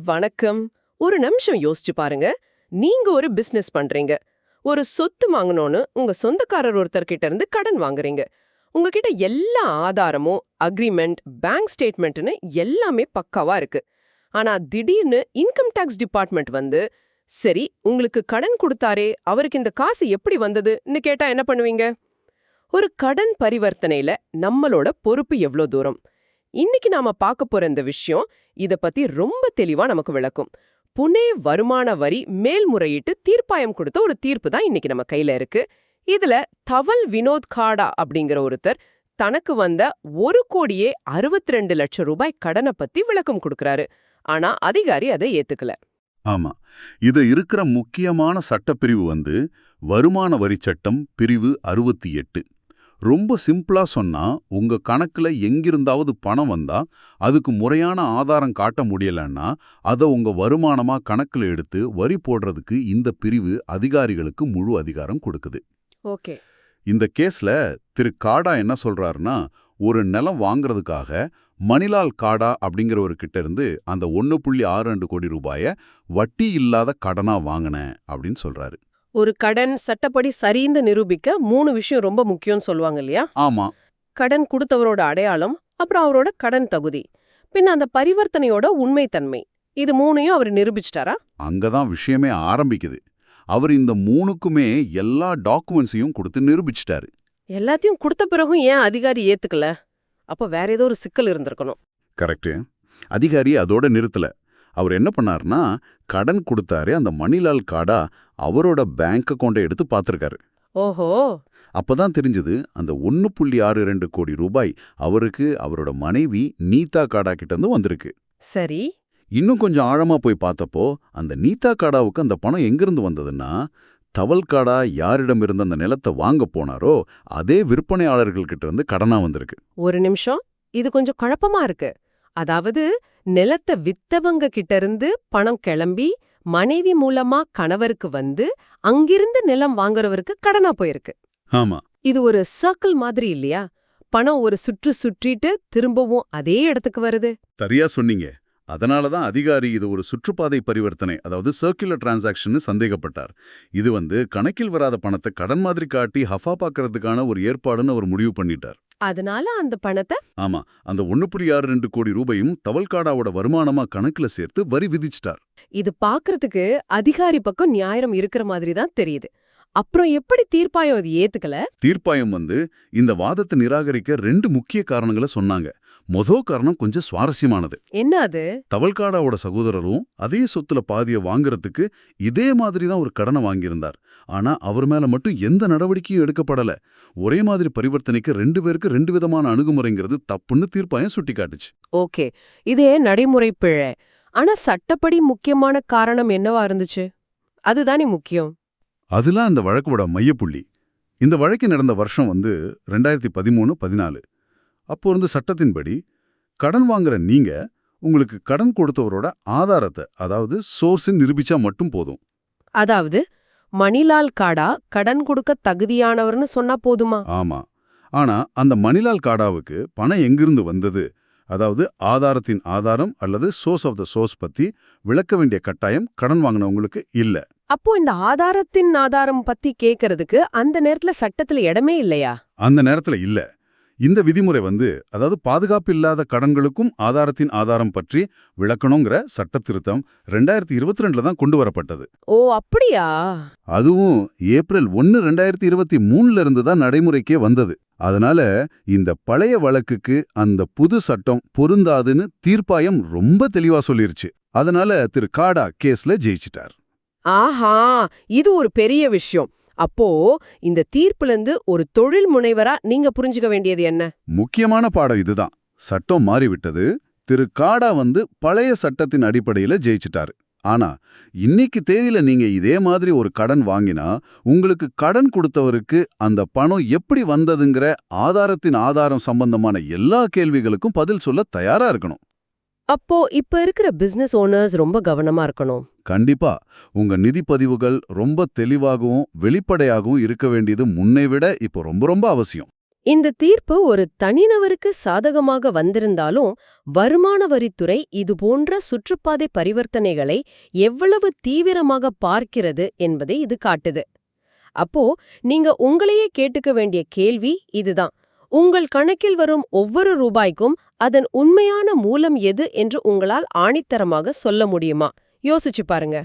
வணக்கம். ஒரு நிமிஷம் யோசிச்சு பாருங்க. நீங்க ஒரு பிசினஸ் பண்றீங்க. ஒரு சொத்து வாங்கணும்னு உங்க சொந்தக்காரர் ஒருத்தர்கிட்ட இருந்து கடன் வாங்குறீங்க. உங்ககிட்ட எல்லா ஆதாரமும், அக்ரிமெண்ட், பேங்க் ஸ்டேட்மெண்ட்னு எல்லாமே பக்காவா இருக்கு. ஆனா திடீர்னு இன்கம் டாக்ஸ் டிபார்ட்மெண்ட் வந்து, சரி உங்களுக்கு கடன் கொடுத்தாரே அவருக்கு இந்த காசு எப்படி வந்ததுன்னு கேட்டா என்ன பண்ணுவீங்க? ஒரு கடன் பரிவர்த்தனையில நம்மளோட பொறுப்பு எவ்ளோ தூரம்? இன்னைக்கு நாம பார்க்க போற இந்த விஷயம் இத பத்தி ரொம்ப தெளிவா நமக்கு விளக்கும். புனே வருமான வரி மேல்முறையீட்டு தீர்ப்பாயம் கொடுத்த ஒரு தீர்ப்பு தான் இன்னைக்கு நம்ம கையில இருக்கு. இதுல தவல் வினோத் காடா அப்படிங்கிற ஒருத்தர் தனக்கு வந்த 1,62,00,000 ரூபாய் கடனை பத்தி விளக்கம் கொடுக்கறாரு. ஆனா அதிகாரி அதை ஏத்துக்கல. ஆமா. இது இருக்கிற முக்கியமான சட்டப்பிரிவு வருமான வரி சட்டம் பிரிவு 68. ரொம்ப சிம்பிளா சொன்னா, உங்க கணக்குல எங்கிருந்தாவது பணம் வந்தா, அதுக்கு முறையான ஆதாரம் காட்ட முடியலன்னா, அத உங்க வருமானமா கணக்குல எடுத்து வரி போடுறதுக்கு இந்த பிரிவு அதிகாரிகளுக்கு முழு அதிகாரம் கொடுக்குது. ஓகே. இந்த கேஸ்ல திரு காடா என்ன சொல்றாருன்னா, ஒரு நிலம் வாங்குறதுக்காக மணிலால் காடா அப்படிங்கிறவர்கிட்ட இருந்து அந்த 1.62 கோடி ரூபாய வட்டி இல்லாத கடனா வாங்கினேன் அப்படின்னு சொல்றாரு. ஒரு கடன் சட்டப்படி சரின்னு நிரூபிக்க 3 விஷயம் ரொம்ப முக்கியம்னு சொல்லுவாங்க இல்லையா? ஆமா. கடன் கொடுத்தவரோட அடையாளம், அப்புறம் அவரோட கடன் தகுதி, பின்ன அந்த பரிவர்த்தனையோட உண்மைத்தன்மை. இது 3யும் அவர் நிரூபிச்சிட்டாரா? அங்கதான் விஷயமே ஆரம்பிக்குது. அவர் இந்த 3க்குமே எல்லா டாக்குமெண்ட்ஸையும் கொடுத்து நிரூபிச்சிட்டாரு. எல்லாத்தையும் கொடுத்த பிறகும் ஏன் அதிகாரி ஏத்துக்கல? அப்ப வேற ஏதோ ஒரு சிக்கல் இருந்திருக்கணும். கரெக்ட். அதிகாரி அதோட நிறுத்தல. அவர் என்ன பண்ணாருன்னா, கடன் கொடுத்தாரு அந்த மணிலால் காடா அவரோட பேங்க் அக்கௌண்ட்டை எடுத்து பார்த்திருக்காரு. ஓஹோ. அப்பதான் தெரிஞ்சது அந்த 1.62 கோடி ரூபாய் அவருக்கு அவரோட மனைவி நீதா காடா கிட்ட இருந்து வந்திருக்கு. சரி. இன்னும் கொஞ்சம் ஆழமா போய் பார்த்தப்போ அந்த நீதா காடாவுக்கு அந்த பணம் எங்கிருந்து வந்ததுன்னா, தவல் காடா யாரிடம் இருந்து அந்த நிலத்தை வாங்க போனாரோ அதே விற்பனையாளர்கள் கிட்ட இருந்து கடனா வந்திருக்கு. ஒரு நிமிஷம், இது கொஞ்சம் குழப்பமா இருக்கு. அதாவது நிலத்தை வித்தவங்க கிட்ட இருந்து பணம் கிளம்பி மனைவி மூலமா கணவருக்கு வந்து அங்கிருந்து நிலம் வாங்குறவருக்கு கடனா போயிருக்கு. ஆமா. இது ஒரு சர்க்கிள் மாதிரி இல்லையா? பணம் ஒரு சுற்று சுற்றிட்டு திரும்பவும் அதே இடத்துக்கு வருது. சரியா சொன்னீங்க. அதனாலதான் அதிகாரி இது ஒரு சுற்றுப்பாதை பரிவர்த்தனை, அதாவது சர்க்குலர் டிரான்சாக்ஷன் சந்தேகப்பட்டார். இது கணக்கில் வராத பணத்தை கடன் மாதிரி காட்டி ஹஃபா பாக்குறதுக்கான ஒரு ஏற்பாடுன்னு அவர் முடிவு பண்ணிட்டார். அதனால அந்த பணத்தை ஆமா, அந்த 1.62 கோடி ரூபாயும் தவல்காடாவோட வருமானமா கணக்குல சேர்த்து வரி விதிச்சிட்டார். இது பாக்குறதுக்கு அதிகாரி பக்கம் நியாயம் இருக்கிற மாதிரி தான் தெரியுது. அப்புறம் எப்படி தீர்ப்பாயம் இது ஏத்துக்கல? தீர்ப்பாயம் இந்த வாதத்தை நிராகரிக்க 2 முக்கிய காரணங்களை சொன்னாங்க. மொதல் காரணம் கொஞ்சம் சுவாரஸ்யமானது. என்ன அது? தவல்காடாவோட சகோதரரும் அதே சொத்துல பாதிய வாங்குறதுக்கு இதே மாதிரி தான் ஒரு கடனை வாங்கியிருந்தார். ஆனா அவர் மேல மட்டும் எந்த நடவடிக்கையும் எடுக்கப்படல. ஒரே மாதிரி பரிவர்த்தனைக்கு 2 பேருக்கு 2 விதமான அணுகுமுறைங்கிறது தப்புன்னு தீர்ப்பாயம் சுட்டிக்காட்டுச்சு. ஓகே, இதே நடைமுறை பிழை. ஆனா சட்டப்படி முக்கியமான காரணம் என்னவா இருந்துச்சு? அதுதானே முக்கியம். அதுலாம் அந்த வழக்கோட மையப்புள்ளி. இந்த வழக்கு நடந்த வருஷம் 2013-14. அப்போ சட்டத்தின்படி கடன் வாங்குற நீங்க உங்களுக்கு கடன் கொடுத்தவரோட ஆதாரத்தை, அதாவது சோர்ஸின் நிரூபிச்சா மட்டும் போதும். அதாவது மணிலால் காடா கடன் கொடுக்க தகுதியானவர்னு சொன்னா போதுமா? ஆமா. ஆனா அந்த மணிலால் காடாவுக்கு பணம் எங்கிருந்து வந்தது, அதாவது ஆதாரத்தின் ஆதாரம் அல்லது சோர்ஸ் ஆஃப் த சோர்ஸ் பத்தி விளக்க வேண்டிய கட்டாயம் கடன் வாங்கினவங்களுக்கு இல்ல. அப்போ இந்த ஆதாரத்தின் ஆதாரம் பத்தி கேக்குறதுக்கு அந்த நேரத்துல சட்டத்துல இடமே இல்லையா? அந்த நேரத்துல இல்ல. இந்த விதிமுறை அதாவது பாதுகாப்பு இல்லாத கடன்களுக்கும் ஆதாரத்தின் ஆதாரம் பற்றி விளக்கணுங்கிற சட்ட திருத்தம் 2022 தான் கொண்டு வரப்பட்டது. ஓ அப்படியா? அதுவும் ஏப்ரல் 1, 2023 இருந்து தான் நடைமுறைக்கே வந்தது. அதனால இந்த பழைய வழக்குக்கு அந்த புது சட்டம் பொருந்தாதுன்னு தீர்ப்பாயம் ரொம்ப தெளிவா சொல்லிருச்சு. அதனால திரு காடா கேஸ்ல ஜெயிச்சிட்டார். ஆஹா, இது ஒரு பெரிய விஷயம். அப்போ இந்த தீர்ப்புல இருந்து ஒரு தொழில் முனைவரா நீங்க புரிஞ்சுக்க வேண்டியது என்ன? முக்கியமான பாடம் இதுதான். சட்டம் மாறிவிட்டது. திரு காடா பழைய சட்டத்தின் அடிப்படையில ஜெயிச்சிட்டாரு. ஆனா இன்னைக்கு தேதியில நீங்க இதே மாதிரி ஒரு கடன் வாங்கினா உங்களுக்கு கடன் கொடுத்தவருக்கு அந்த பணம் எப்படி வந்ததுங்கிற ஆதாரத்தின் ஆதாரம் சம்பந்தமான எல்லா கேள்விகளுக்கும் பதில் சொல்ல தயாரா இருக்கணும். அப்போ இப்ப இருக்கிற பிசினஸ் ஓனர்ஸ் ரொம்ப கவனமா இருக்கணும். கண்டிப்பா. உங்க நிதி பதிவுகள் ரொம்ப தெளிவாகவும் வெளிப்படையாகவும் இருக்க வேண்டியது முன்னை விட இப்போ ரொம்ப ரொம்ப அவசியம். இந்த தீர்ப்பு ஒரு தனிநபருக்கு சாதகமாக வந்திருந்தாலும் வருமான வரித்துறை இதுபோன்ற சுற்றுப்பாதை பரிவர்த்தனைகளை எவ்வளவு தீவிரமாக பார்க்கிறது என்பதை இது காட்டுது. அப்போ நீங்க உங்களையே கேட்டுக்க வேண்டிய கேள்வி இதுதான். உங்கள் கணக்கில் வரும் ஒவ்வொரு ரூபாய்க்கும் அதன் உண்மையான மூலம் எது என்று உங்களால் ஆணித்தரமாக சொல்ல முடியுமா? யோசிச்சு பாருங்க.